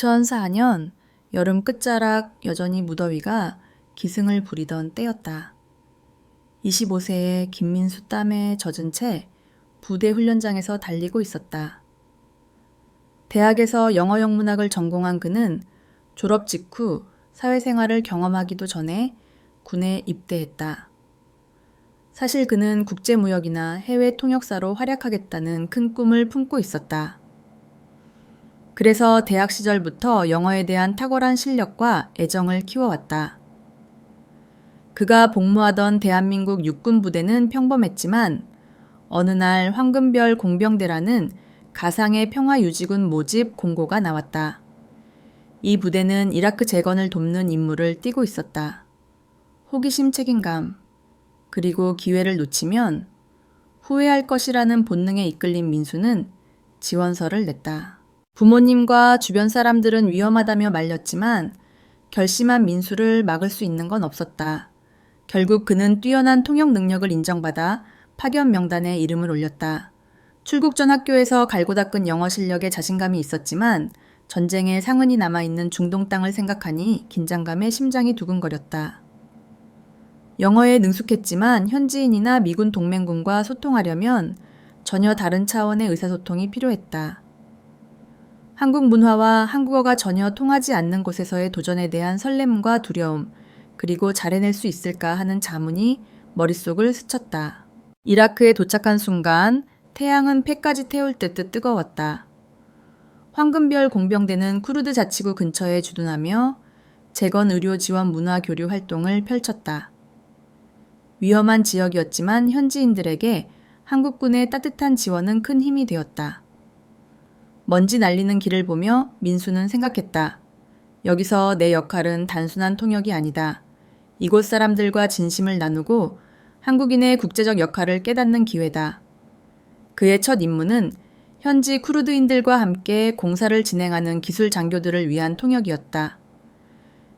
2004년 여름 끝자락 여전히 무더위가 기승을 부리던 때였다. 25세의 김민수 땀에 젖은 채 부대 훈련장에서 달리고 있었다. 대학에서 영어 영문학을 전공한 그는 졸업 직후 사회생활을 경험하기도 전에 군에 입대했다. 사실 그는 국제무역이나 해외 통역사로 활약하겠다는 큰 꿈을 품고 있었다. 그래서 대학 시절부터 영어에 대한 탁월한 실력과 애정을 키워왔다. 그가 복무하던 대한민국 육군부대는 평범했지만 어느 날 황금별 공병대라는 가상의 평화유지군 모집 공고가 나왔다. 이 부대는 이라크 재건을 돕는 임무를 띠고 있었다. 호기심, 책임감, 그리고 기회를 놓치면 후회할 것이라는 본능에 이끌린 민수는 지원서를 냈다. 부모님과 주변 사람들은 위험하다며 말렸지만 결심한 민수를 막을 수 있는 건 없었다. 결국 그는 뛰어난 통역 능력을 인정받아 파견 명단에 이름을 올렸다. 출국 전 학교에서 갈고 닦은 영어 실력에 자신감이 있었지만 전쟁에 상흔이 남아있는 중동 땅을 생각하니 긴장감에 심장이 두근거렸다. 영어에 능숙했지만 현지인이나 미군 동맹군과 소통하려면 전혀 다른 차원의 의사소통이 필요했다. 한국 문화와 한국어가 전혀 통하지 않는 곳에서의 도전에 대한 설렘과 두려움, 그리고 잘 해낼 수 있을까 하는 자문이 머릿속을 스쳤다. 이라크에 도착한 순간 태양은 폐까지 태울 듯 뜨거웠다. 황금별 공병대는 쿠르드 자치구 근처에 주둔하며 재건 의료 지원 문화 교류 활동을 펼쳤다. 위험한 지역이었지만 현지인들에게 한국군의 따뜻한 지원은 큰 힘이 되었다. 먼지 날리는 길을 보며 민수는 생각했다. 여기서 내 역할은 단순한 통역이 아니다. 이곳 사람들과 진심을 나누고 한국인의 국제적 역할을 깨닫는 기회다. 그의 첫 임무는 현지 쿠르드인들과 함께 공사를 진행하는 기술 장교들을 위한 통역이었다.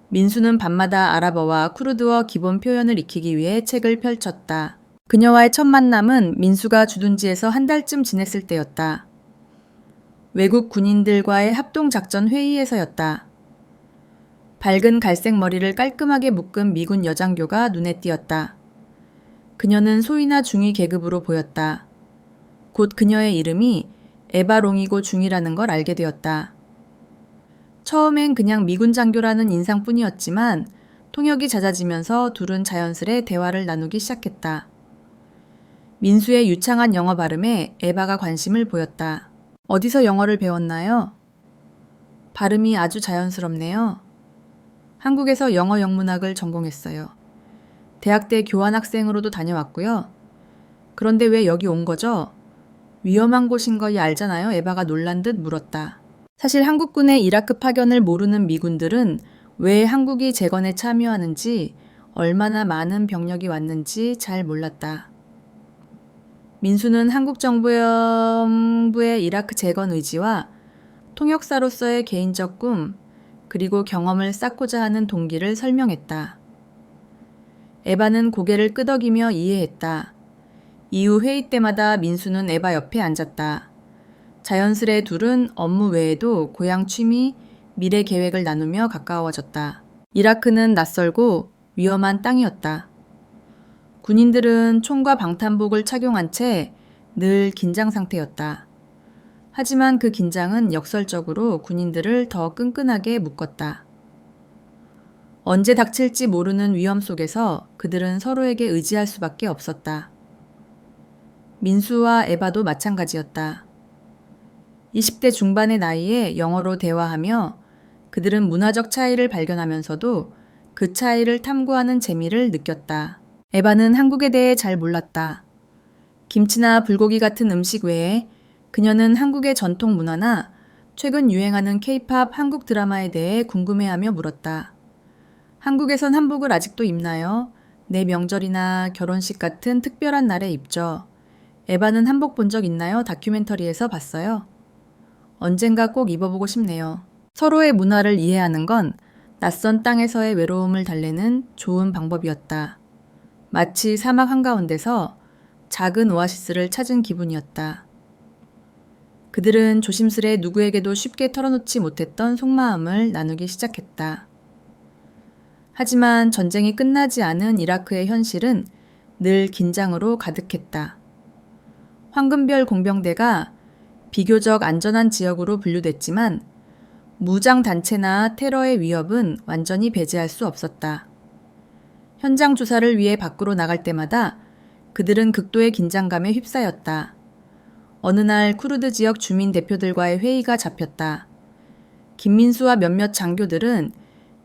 민수는 밤마다 아랍어와 쿠르드어 기본 표현을 익히기 위해 책을 펼쳤다. 그녀와의 첫 만남은 민수가 주둔지에서 한 달쯤 지냈을 때였다. 외국 군인들과의 합동작전 회의에서였다. 밝은 갈색 머리를 깔끔하게 묶은 미군 여장교가 눈에 띄었다. 그녀는 소위나 중위 계급으로 보였다. 곧 그녀의 이름이 에바롱이고 중이라는 걸 알게 되었다. 처음엔 그냥 미군 장교라는 인상뿐이었지만 통역이 잦아지면서 둘은 자연스레 대화를 나누기 시작했다. 민수의 유창한 영어 발음에 에바가 관심을 보였다. 어디서 영어를 배웠나요? 발음이 아주 자연스럽네요. 한국에서 영어 영문학을 전공했어요. 대학 때 교환학생으로도 다녀왔고요. 그런데 왜 여기 온 거죠? 위험한 곳인 거 알잖아요. 에바가 놀란 듯 물었다. 사실 한국군의 이라크 파견을 모르는 미군들은 왜 한국이 재건에 참여하는지, 얼마나 많은 병력이 왔는지 잘 몰랐다. 민수는 한국 정부의 이라크 재건 의지와 통역사로서의 개인적 꿈, 그리고 경험을 쌓고자 하는 동기를 설명했다. 에바는 고개를 끄덕이며 이해했다. 이후 회의 때마다 민수는 에바 옆에 앉았다. 자연스레 둘은 업무 외에도 고향 취미, 미래 계획을 나누며 가까워졌다. 이라크는 낯설고 위험한 땅이었다. 군인들은 총과 방탄복을 착용한 채 늘 긴장 상태였다. 하지만 그 긴장은 역설적으로 군인들을 더 끈끈하게 묶었다. 언제 닥칠지 모르는 위험 속에서 그들은 서로에게 의지할 수밖에 없었다. 민수와 에바도 마찬가지였다. 20대 중반의 나이에 영어로 대화하며 그들은 문화적 차이를 발견하면서도 그 차이를 탐구하는 재미를 느꼈다. 에바는 한국에 대해 잘 몰랐다. 김치나 불고기 같은 음식 외에 그녀는 한국의 전통 문화나 최근 유행하는 K-팝 한국 드라마에 대해 궁금해하며 물었다. 한국에선 한복을 아직도 입나요? 내 명절이나 결혼식 같은 특별한 날에 입죠. 에바는 한복 본 적 있나요? 다큐멘터리에서 봤어요. 언젠가 꼭 입어보고 싶네요. 서로의 문화를 이해하는 건 낯선 땅에서의 외로움을 달래는 좋은 방법이었다. 마치 사막 한가운데서 작은 오아시스를 찾은 기분이었다. 그들은 조심스레 누구에게도 쉽게 털어놓지 못했던 속마음을 나누기 시작했다. 하지만 전쟁이 끝나지 않은 이라크의 현실은 늘 긴장으로 가득했다. 황금별 공병대가 비교적 안전한 지역으로 분류됐지만 무장단체나 테러의 위협은 완전히 배제할 수 없었다. 현장 조사를 위해 밖으로 나갈 때마다 그들은 극도의 긴장감에 휩싸였다. 어느 날 쿠르드 지역 주민 대표들과의 회의가 잡혔다. 김민수와 몇몇 장교들은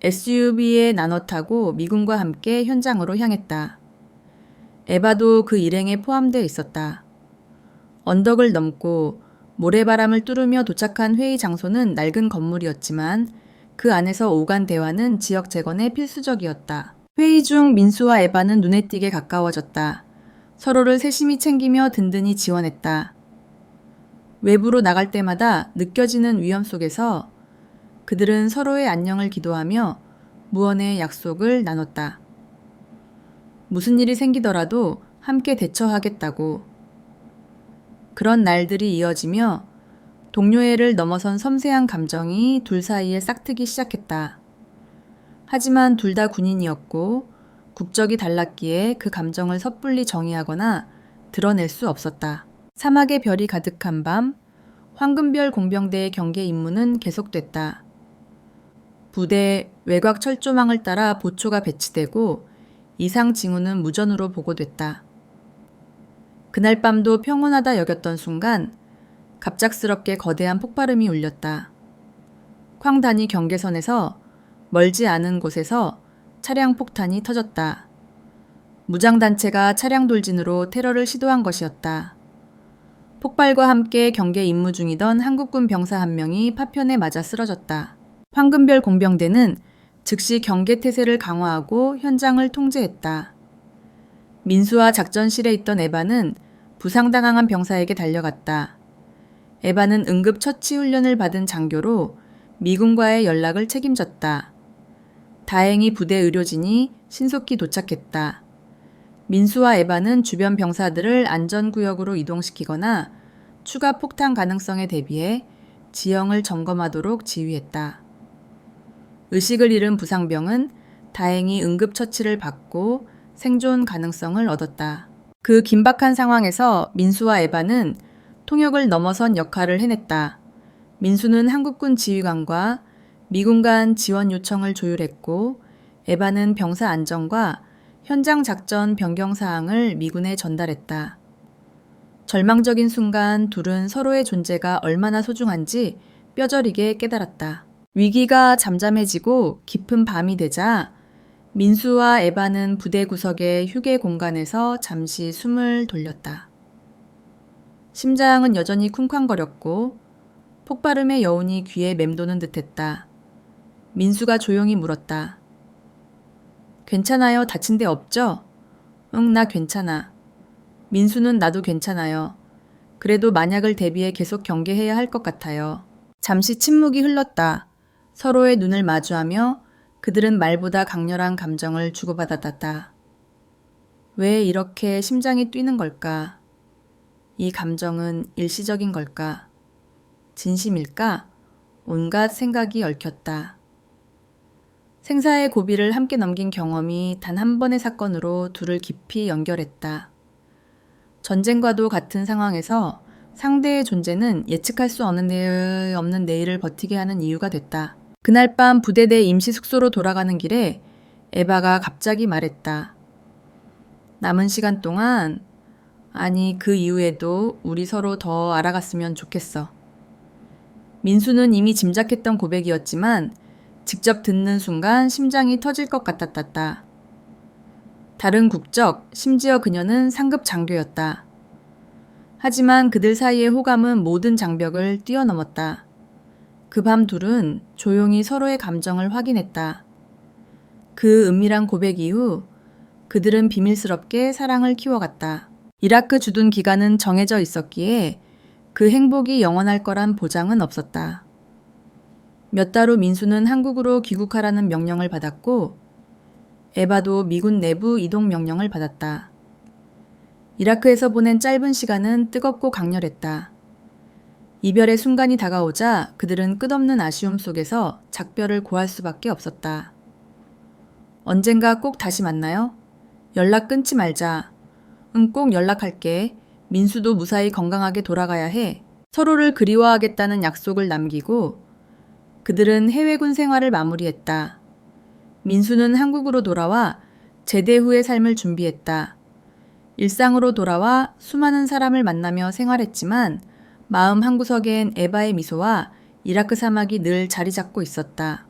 SUV에 나눠 타고 미군과 함께 현장으로 향했다. 에바도 그 일행에 포함되어 있었다. 언덕을 넘고 모래바람을 뚫으며 도착한 회의 장소는 낡은 건물이었지만 그 안에서 오간 대화는 지역 재건에 필수적이었다. 회의 중 민수와 에바는 눈에 띄게 가까워졌다. 서로를 세심히 챙기며 든든히 지원했다. 외부로 나갈 때마다 느껴지는 위험 속에서 그들은 서로의 안녕을 기도하며 무언의 약속을 나눴다. 무슨 일이 생기더라도 함께 대처하겠다고. 그런 날들이 이어지며 동료애를 넘어선 섬세한 감정이 둘 사이에 싹트기 시작했다. 하지만 둘 다 군인이었고 국적이 달랐기에 그 감정을 섣불리 정의하거나 드러낼 수 없었다. 사막의 별이 가득한 밤, 황금별 공병대의 경계 임무는 계속됐다. 부대 외곽 철조망을 따라 보초가 배치되고 이상 징후는 무전으로 보고됐다. 그날 밤도 평온하다 여겼던 순간 갑작스럽게 거대한 폭발음이 울렸다. 쾅단이 경계선에서 멀지 않은 곳에서 차량 폭탄이 터졌다. 무장단체가 차량 돌진으로 테러를 시도한 것이었다. 폭발과 함께 경계 임무 중이던 한국군 병사 한 명이 파편에 맞아 쓰러졌다. 황금별 공병대는 즉시 경계 태세를 강화하고 현장을 통제했다. 민수와 작전실에 있던 에바는 부상당한 병사에게 달려갔다. 에바는 응급처치 훈련을 받은 장교로 미군과의 연락을 책임졌다. 다행히 부대 의료진이 신속히 도착했다. 민수와 에바는 주변 병사들을 안전구역으로 이동시키거나 추가 폭탄 가능성에 대비해 지형을 점검하도록 지휘했다. 의식을 잃은 부상병은 다행히 응급처치를 받고 생존 가능성을 얻었다. 그 긴박한 상황에서 민수와 에바는 통역을 넘어선 역할을 해냈다. 민수는 한국군 지휘관과 미군 간 지원 요청을 조율했고 에바는 병사 안전과 현장 작전 변경 사항을 미군에 전달했다. 절망적인 순간 둘은 서로의 존재가 얼마나 소중한지 뼈저리게 깨달았다. 위기가 잠잠해지고 깊은 밤이 되자 민수와 에바는 부대 구석의 휴게 공간에서 잠시 숨을 돌렸다. 심장은 여전히 쿵쾅거렸고 폭발음의 여운이 귀에 맴도는 듯했다. 민수가 조용히 물었다. 괜찮아요? 다친 데 없죠? 응, 나 괜찮아. 민수는 나도 괜찮아요. 그래도 만약을 대비해 계속 경계해야 할 것 같아요. 잠시 침묵이 흘렀다. 서로의 눈을 마주하며 그들은 말보다 강렬한 감정을 주고받았다. 왜 이렇게 심장이 뛰는 걸까? 이 감정은 일시적인 걸까? 진심일까? 온갖 생각이 얽혔다. 생사의 고비를 함께 넘긴 경험이 단 한 번의 사건으로 둘을 깊이 연결했다. 전쟁과도 같은 상황에서 상대의 존재는 예측할 수 없는 내일을 버티게 하는 이유가 됐다. 그날 밤 부대 내 임시 숙소로 돌아가는 길에 에바가 갑자기 말했다. 남은 시간 동안, 아니 그 이후에도 우리 서로 더 알아갔으면 좋겠어. 민수는 이미 짐작했던 고백이었지만 직접 듣는 순간 심장이 터질 것 같았다. 다른 국적, 심지어 그녀는 상급 장교였다. 하지만 그들 사이의 호감은 모든 장벽을 뛰어넘었다. 그 밤 둘은 조용히 서로의 감정을 확인했다. 그 은밀한 고백 이후 그들은 비밀스럽게 사랑을 키워갔다. 이라크 주둔 기간은 정해져 있었기에 그 행복이 영원할 거란 보장은 없었다. 몇 달 후 민수는 한국으로 귀국하라는 명령을 받았고 에바도 미군 내부 이동 명령을 받았다. 이라크에서 보낸 짧은 시간은 뜨겁고 강렬했다. 이별의 순간이 다가오자 그들은 끝없는 아쉬움 속에서 작별을 고할 수밖에 없었다. 언젠가 꼭 다시 만나요? 연락 끊지 말자. 응, 꼭 연락할게. 민수도 무사히 건강하게 돌아가야 해. 서로를 그리워하겠다는 약속을 남기고 그들은 해외군 생활을 마무리했다. 민수는 한국으로 돌아와 제대 후의 삶을 준비했다. 일상으로 돌아와 수많은 사람을 만나며 생활했지만 마음 한구석엔 에바의 미소와 이라크 사막이 늘 자리 잡고 있었다.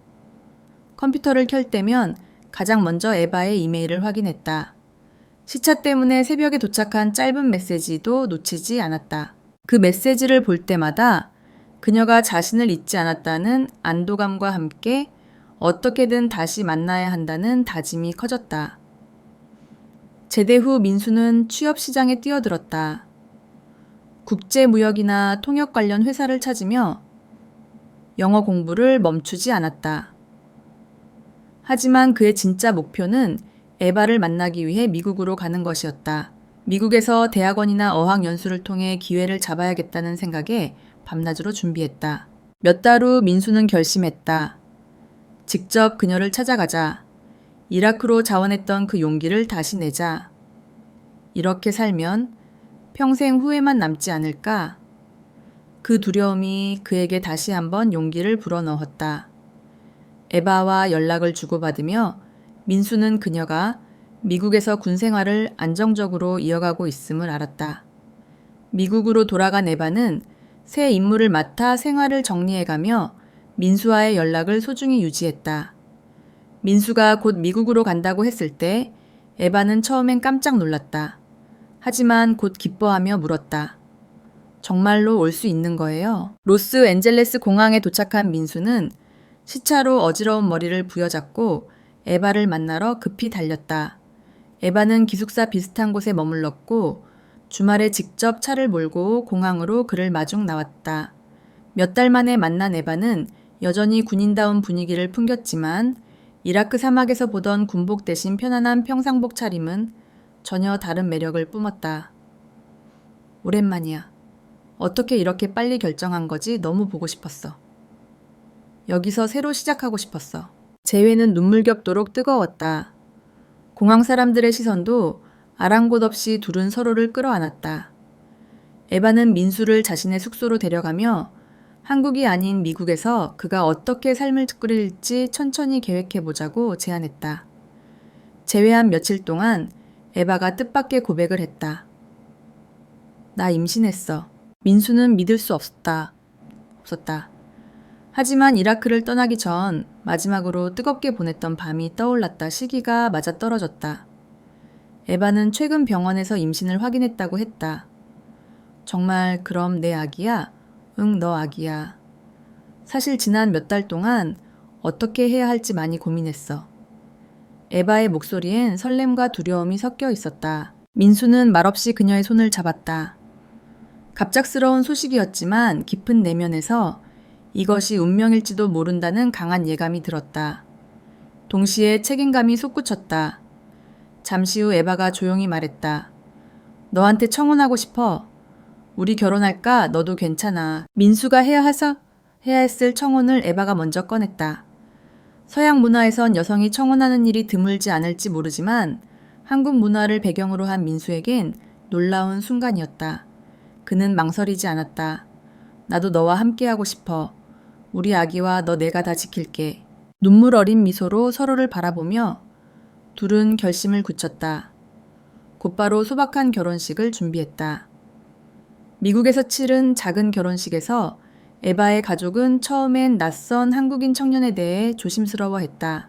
컴퓨터를 켤 때면 가장 먼저 에바의 이메일을 확인했다. 시차 때문에 새벽에 도착한 짧은 메시지도 놓치지 않았다. 그 메시지를 볼 때마다 그녀가 자신을 잊지 않았다는 안도감과 함께 어떻게든 다시 만나야 한다는 다짐이 커졌다. 제대 후 민수는 취업 시장에 뛰어들었다. 국제무역이나 통역 관련 회사를 찾으며 영어 공부를 멈추지 않았다. 하지만 그의 진짜 목표는 에바를 만나기 위해 미국으로 가는 것이었다. 미국에서 대학원이나 어학연수를 통해 기회를 잡아야겠다는 생각에 밤낮으로 준비했다. 몇 달 후 민수는 결심했다. 직접 그녀를 찾아가자. 이라크로 자원했던 그 용기를 다시 내자. 이렇게 살면 평생 후회만 남지 않을까? 그 두려움이 그에게 다시 한번 용기를 불어넣었다. 에바와 연락을 주고받으며 민수는 그녀가 미국에서 군 생활을 안정적으로 이어가고 있음을 알았다. 미국으로 돌아간 에바는 새 임무를 맡아 생활을 정리해가며 민수와의 연락을 소중히 유지했다. 민수가 곧 미국으로 간다고 했을 때 에바는 처음엔 깜짝 놀랐다. 하지만 곧 기뻐하며 물었다. 정말로 올 수 있는 거예요? 로스앤젤레스 공항에 도착한 민수는 시차로 어지러운 머리를 부여잡고 에바를 만나러 급히 달렸다. 에바는 기숙사 비슷한 곳에 머물렀고 주말에 직접 차를 몰고 공항으로 그를 마중 나왔다. 몇 달 만에 만난 에바는 여전히 군인다운 분위기를 풍겼지만 이라크 사막에서 보던 군복 대신 편안한 평상복 차림은 전혀 다른 매력을 뿜었다. 오랜만이야. 어떻게 이렇게 빨리 결정한 거지? 너무 보고 싶었어. 여기서 새로 시작하고 싶었어. 재회는 눈물겹도록 뜨거웠다. 공항 사람들의 시선도 아랑곳 없이 둘은 서로를 끌어안았다. 에바는 민수를 자신의 숙소로 데려가며 한국이 아닌 미국에서 그가 어떻게 삶을 꾸릴지 천천히 계획해보자고 제안했다. 재회한 며칠 동안 에바가 뜻밖의 고백을 했다. 나 임신했어. 민수는 믿을 수 없었다. 하지만 이라크를 떠나기 전 마지막으로 뜨겁게 보냈던 밤이 떠올랐다. 시기가 맞아떨어졌다. 에바는 최근 병원에서 임신을 확인했다고 했다. 정말 그럼 내 아기야? 응, 너 아기야. 사실 지난 몇 달 동안 어떻게 해야 할지 많이 고민했어. 에바의 목소리엔 설렘과 두려움이 섞여 있었다. 민수는 말없이 그녀의 손을 잡았다. 갑작스러운 소식이었지만 깊은 내면에서 이것이 운명일지도 모른다는 강한 예감이 들었다. 동시에 책임감이 솟구쳤다. 잠시 후 에바가 조용히 말했다. 너한테 청혼하고 싶어. 우리 결혼할까? 너도 괜찮아. 민수가 해야 했을 청혼을 에바가 먼저 꺼냈다. 서양 문화에선 여성이 청혼하는 일이 드물지 않을지 모르지만 한국 문화를 배경으로 한 민수에겐 놀라운 순간이었다. 그는 망설이지 않았다. 나도 너와 함께하고 싶어. 우리 아기와 너 내가 다 지킬게. 눈물 어린 미소로 서로를 바라보며 둘은 결심을 굳혔다. 곧바로 소박한 결혼식을 준비했다. 미국에서 치른 작은 결혼식에서 에바의 가족은 처음엔 낯선 한국인 청년에 대해 조심스러워했다.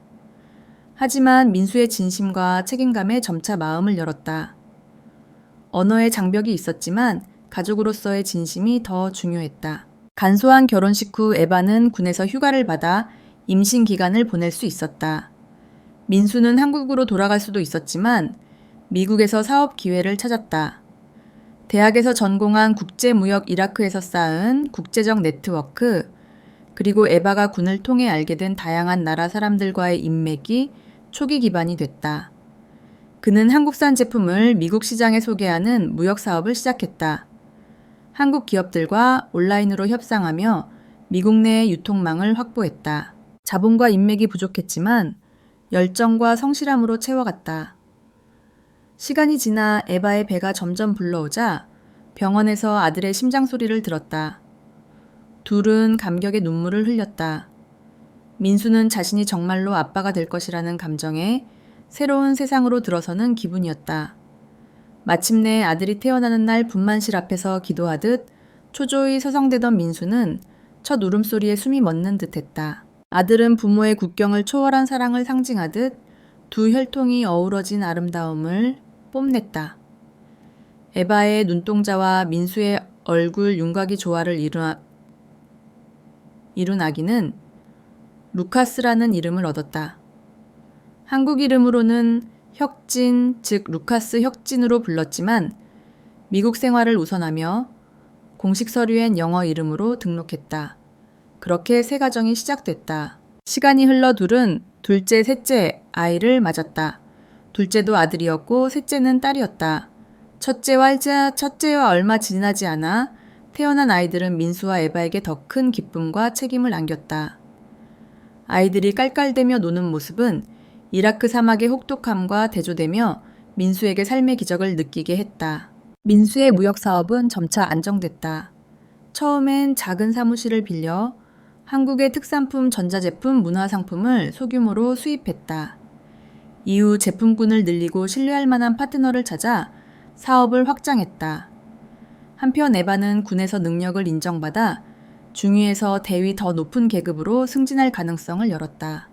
하지만 민수의 진심과 책임감에 점차 마음을 열었다. 언어의 장벽이 있었지만 가족으로서의 진심이 더 중요했다. 간소한 결혼식 후 에바는 군에서 휴가를 받아 임신 기간을 보낼 수 있었다. 민수는 한국으로 돌아갈 수도 있었지만 미국에서 사업 기회를 찾았다. 대학에서 전공한 국제무역 이라크에서 쌓은 국제적 네트워크, 그리고 에바가 군을 통해 알게 된 다양한 나라 사람들과의 인맥이 초기 기반이 됐다. 그는 한국산 제품을 미국 시장에 소개하는 무역 사업을 시작했다. 한국 기업들과 온라인으로 협상하며 미국 내 유통망을 확보했다. 자본과 인맥이 부족했지만 열정과 성실함으로 채워갔다. 시간이 지나 에바의 배가 점점 불러오자 병원에서 아들의 심장 소리를 들었다. 둘은 감격의 눈물을 흘렸다. 민수는 자신이 정말로 아빠가 될 것이라는 감정에 새로운 세상으로 들어서는 기분이었다. 마침내 아들이 태어나는 날 분만실 앞에서 기도하듯 초조히 서성대던 민수는 첫 울음소리에 숨이 멎는 듯했다. 아들은 부모의 국경을 초월한 사랑을 상징하듯 두 혈통이 어우러진 아름다움을 뽐냈다. 에바의 눈동자와 민수의 얼굴 윤곽이 조화를 이룬 아기는 루카스라는 이름을 얻었다. 한국 이름으로는 혁진, 즉 루카스 혁진으로 불렀지만 미국 생활을 우선하며 공식 서류엔 영어 이름으로 등록했다. 그렇게 새 가정이 시작됐다. 시간이 흘러 둘은 둘째, 셋째 아이를 맞았다. 둘째도 아들이었고 셋째는 딸이었다. 첫째와 얼마 지나지 않아 태어난 아이들은 민수와 에바에게 더 큰 기쁨과 책임을 안겼다. 아이들이 깔깔대며 노는 모습은 이라크 사막의 혹독함과 대조되며 민수에게 삶의 기적을 느끼게 했다. 민수의 무역 사업은 점차 안정됐다. 처음엔 작은 사무실을 빌려 한국의 특산품 전자제품 문화상품을 소규모로 수입했다. 이후 제품군을 늘리고 신뢰할 만한 파트너를 찾아 사업을 확장했다. 한편 에바는 군에서 능력을 인정받아 중위에서 대위 더 높은 계급으로 승진할 가능성을 열었다.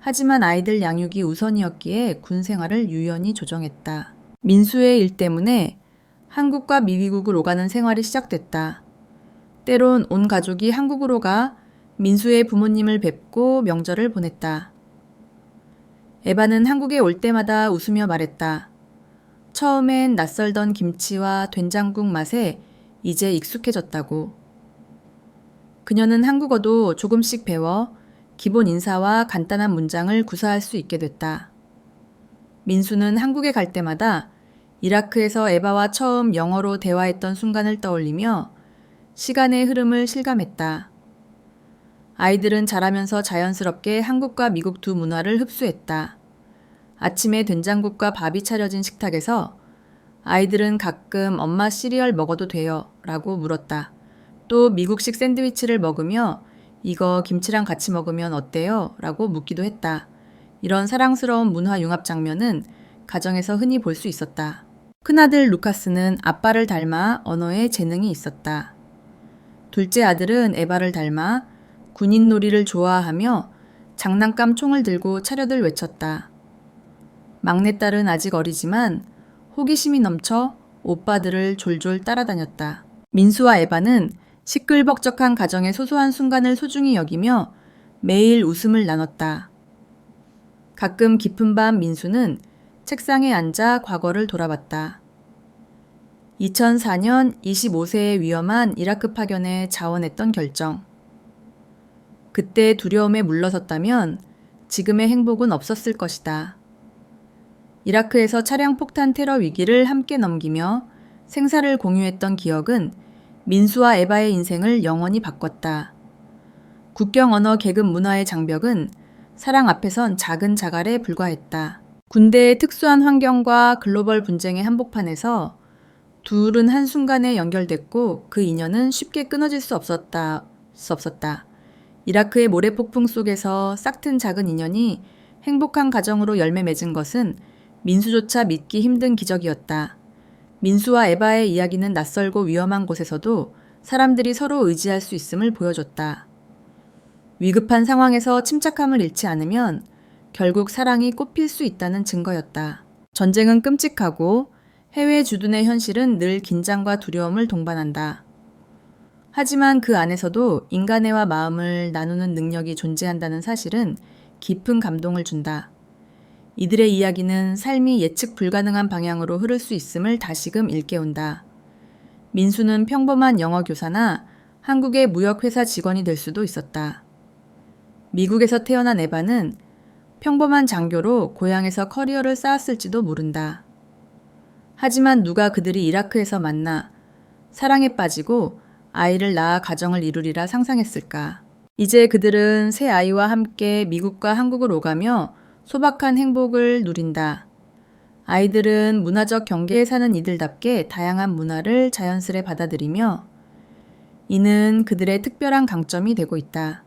하지만 아이들 양육이 우선이었기에 군 생활을 유연히 조정했다. 민수의 일 때문에 한국과 미국을 오가는 생활이 시작됐다. 때론 온 가족이 한국으로 가 민수의 부모님을 뵙고 명절을 보냈다. 에바는 한국에 올 때마다 웃으며 말했다. 처음엔 낯설던 김치와 된장국 맛에 이제 익숙해졌다고. 그녀는 한국어도 조금씩 배워 기본 인사와 간단한 문장을 구사할 수 있게 됐다. 민수는 한국에 갈 때마다 이라크에서 에바와 처음 영어로 대화했던 순간을 떠올리며 시간의 흐름을 실감했다. 아이들은 자라면서 자연스럽게 한국과 미국 두 문화를 흡수했다. 아침에 된장국과 밥이 차려진 식탁에서 아이들은 가끔 엄마 시리얼 먹어도 돼요? 라고 물었다. 또 미국식 샌드위치를 먹으며 이거 김치랑 같이 먹으면 어때요? 라고 묻기도 했다. 이런 사랑스러운 문화 융합 장면은 가정에서 흔히 볼 수 있었다. 큰아들 루카스는 아빠를 닮아 언어에 재능이 있었다. 둘째 아들은 에바를 닮아 군인 놀이를 좋아하며 장난감 총을 들고 차려들 외쳤다. 막내딸은 아직 어리지만 호기심이 넘쳐 오빠들을 졸졸 따라다녔다. 민수와 에바는 시끌벅적한 가정의 소소한 순간을 소중히 여기며 매일 웃음을 나눴다. 가끔 깊은 밤 민수는 책상에 앉아 과거를 돌아봤다. 2004년 25세의 위험한 이라크 파견에 자원했던 결정. 그때 두려움에 물러섰다면 지금의 행복은 없었을 것이다. 이라크에서 차량 폭탄 테러 위기를 함께 넘기며 생사를 공유했던 기억은 민수와 에바의 인생을 영원히 바꿨다. 국경 언어 계급 문화의 장벽은 사랑 앞에선 작은 자갈에 불과했다. 군대의 특수한 환경과 글로벌 분쟁의 한복판에서 둘은 한순간에 연결됐고 그 인연은 쉽게 끊어질 수 없었다. 이라크의 모래폭풍 속에서 싹튼 작은 인연이 행복한 가정으로 열매 맺은 것은 민수조차 믿기 힘든 기적이었다. 민수와 에바의 이야기는 낯설고 위험한 곳에서도 사람들이 서로 의지할 수 있음을 보여줬다. 위급한 상황에서 침착함을 잃지 않으면 결국 사랑이 꽃필 수 있다는 증거였다. 전쟁은 끔찍하고 해외 주둔의 현실은 늘 긴장과 두려움을 동반한다. 하지만 그 안에서도 인간애와 마음을 나누는 능력이 존재한다는 사실은 깊은 감동을 준다. 이들의 이야기는 삶이 예측 불가능한 방향으로 흐를 수 있음을 다시금 일깨운다. 민수는 평범한 영어 교사나 한국의 무역회사 직원이 될 수도 있었다. 미국에서 태어난 에바는 평범한 장교로 고향에서 커리어를 쌓았을지도 모른다. 하지만 누가 그들이 이라크에서 만나 사랑에 빠지고 아이를 낳아 가정을 이루리라 상상했을까. 이제 그들은 새 아이와 함께 미국과 한국을 오가며 소박한 행복을 누린다. 아이들은 문화적 경계에 사는 이들답게 다양한 문화를 자연스레 받아들이며 이는 그들의 특별한 강점이 되고 있다.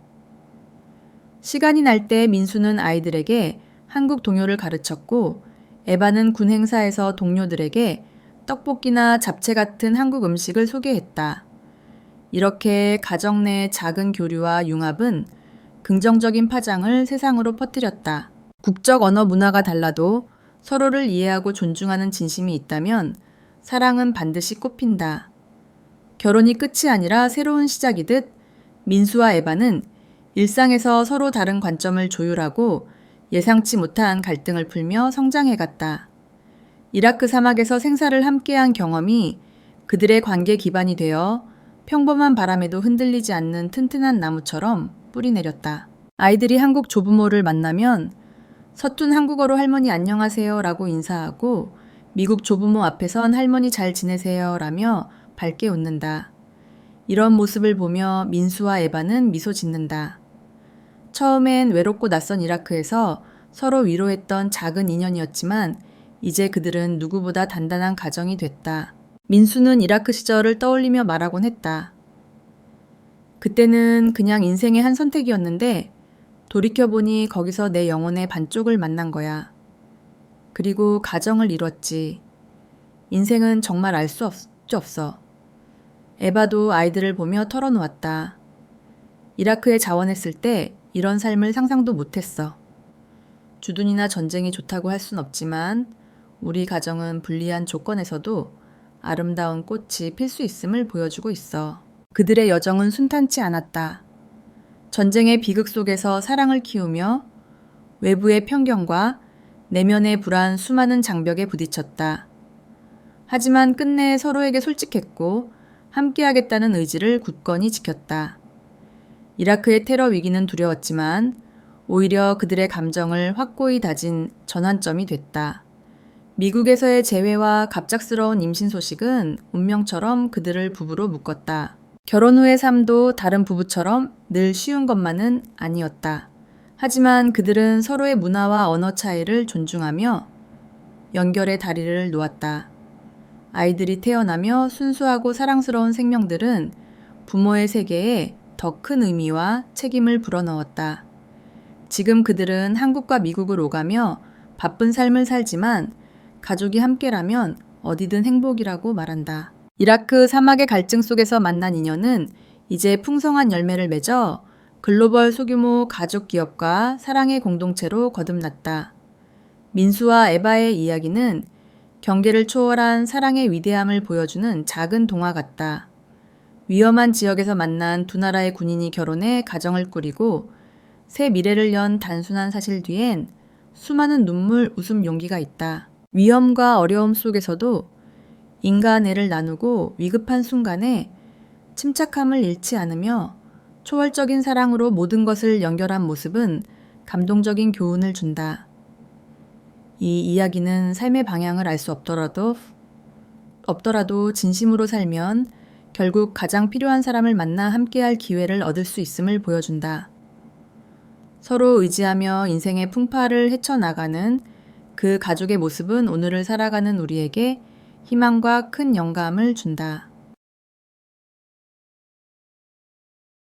시간이 날 때 민수는 아이들에게 한국 동요를 가르쳤고 에바는 군 행사에서 동료들에게 떡볶이나 잡채 같은 한국 음식을 소개했다. 이렇게 가정 내 작은 교류와 융합은 긍정적인 파장을 세상으로 퍼뜨렸다. 국적 언어 문화가 달라도 서로를 이해하고 존중하는 진심이 있다면 사랑은 반드시 꽃핀다. 결혼이 끝이 아니라 새로운 시작이듯 민수와 에바는 일상에서 서로 다른 관점을 조율하고 예상치 못한 갈등을 풀며 성장해갔다. 이라크 사막에서 생사를 함께한 경험이 그들의 관계 기반이 되어 평범한 바람에도 흔들리지 않는 튼튼한 나무처럼 뿌리내렸다. 아이들이 한국 조부모를 만나면 서툰 한국어로 할머니 안녕하세요 라고 인사하고 미국 조부모 앞에선 할머니 잘 지내세요 라며 밝게 웃는다. 이런 모습을 보며 민수와 에바는 미소 짓는다. 처음엔 외롭고 낯선 이라크에서 서로 위로했던 작은 인연이었지만 이제 그들은 누구보다 단단한 가정이 됐다. 민수는 이라크 시절을 떠올리며 말하곤 했다. 그때는 그냥 인생의 한 선택이었는데 돌이켜보니 거기서 내 영혼의 반쪽을 만난 거야. 그리고 가정을 이뤘지. 인생은 정말 알 수 없어. 에바도 아이들을 보며 털어놓았다. 이라크에 자원했을 때 이런 삶을 상상도 못했어. 주둔이나 전쟁이 좋다고 할 순 없지만 우리 가정은 불리한 조건에서도 아름다운 꽃이 필 수 있음을 보여주고 있어. 그들의 여정은 순탄치 않았다. 전쟁의 비극 속에서 사랑을 키우며 외부의 편견과 내면의 불안 수많은 장벽에 부딪혔다. 하지만 끝내 서로에게 솔직했고 함께하겠다는 의지를 굳건히 지켰다. 이라크의 테러 위기는 두려웠지만 오히려 그들의 감정을 확고히 다진 전환점이 됐다. 미국에서의 재회와 갑작스러운 임신 소식은 운명처럼 그들을 부부로 묶었다. 결혼 후의 삶도 다른 부부처럼 늘 쉬운 것만은 아니었다. 하지만 그들은 서로의 문화와 언어 차이를 존중하며 연결의 다리를 놓았다. 아이들이 태어나며 순수하고 사랑스러운 생명들은 부모의 세계에 더 큰 의미와 책임을 불어넣었다. 지금 그들은 한국과 미국을 오가며 바쁜 삶을 살지만 가족이 함께라면 어디든 행복이라고 말한다. 이라크 사막의 갈증 속에서 만난 인연은 이제 풍성한 열매를 맺어 글로벌 소규모 가족 기업과 사랑의 공동체로 거듭났다. 민수와 에바의 이야기는 경계를 초월한 사랑의 위대함을 보여주는 작은 동화 같다. 위험한 지역에서 만난 두 나라의 군인이 결혼해 가정을 꾸리고 새 미래를 연 단순한 사실 뒤엔 수많은 눈물, 웃음, 용기가 있다. 위험과 어려움 속에서도 인간애를 나누고 위급한 순간에 침착함을 잃지 않으며 초월적인 사랑으로 모든 것을 연결한 모습은 감동적인 교훈을 준다. 이 이야기는 삶의 방향을 알 수 없더라도 진심으로 살면 결국 가장 필요한 사람을 만나 함께할 기회를 얻을 수 있음을 보여준다. 서로 의지하며 인생의 풍파를 헤쳐나가는 그 가족의 모습은 오늘을 살아가는 우리에게 희망과 큰 영감을 준다.